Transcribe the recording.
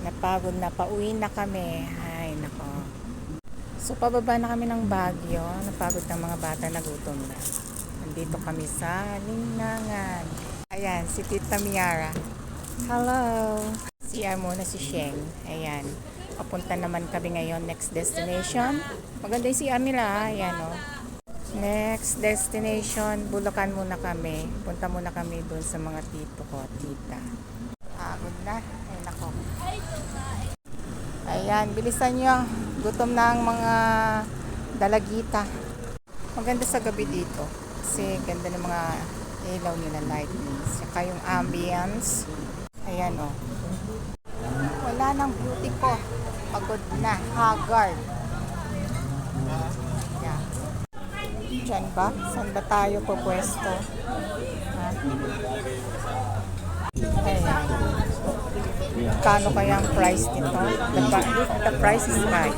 Napagod na, pauwi na kami. Ay, nako. So, pababa na kami ng Baguio. Napagod ng mga bata, nagutom na. Nandito kami sa Linangan. Ayan, si Tita Miara. Hello! CR muna si Sheng. Ayan. Papunta naman kami ngayon. Next destination. Maganda yung CR nila. Ayan, o. Next destination, Bulacan muna kami. Punta muna kami doon sa mga tito ko, tita. Pagod na. Ay, nako. Ayan, bilisan nyo. Gutom na ang mga dalagita. Maganda sa gabi dito. Kasi ganda ng mga ilaw nila, lightnings. Saka yung ambience. Ayan, o. Wala nang beauty ko. Pagod na. Haggard. Ayan. Diyan ba? Saan ba tayo po pwesto? Ha? Ayan. Kano kaya ang price nito? The price is right.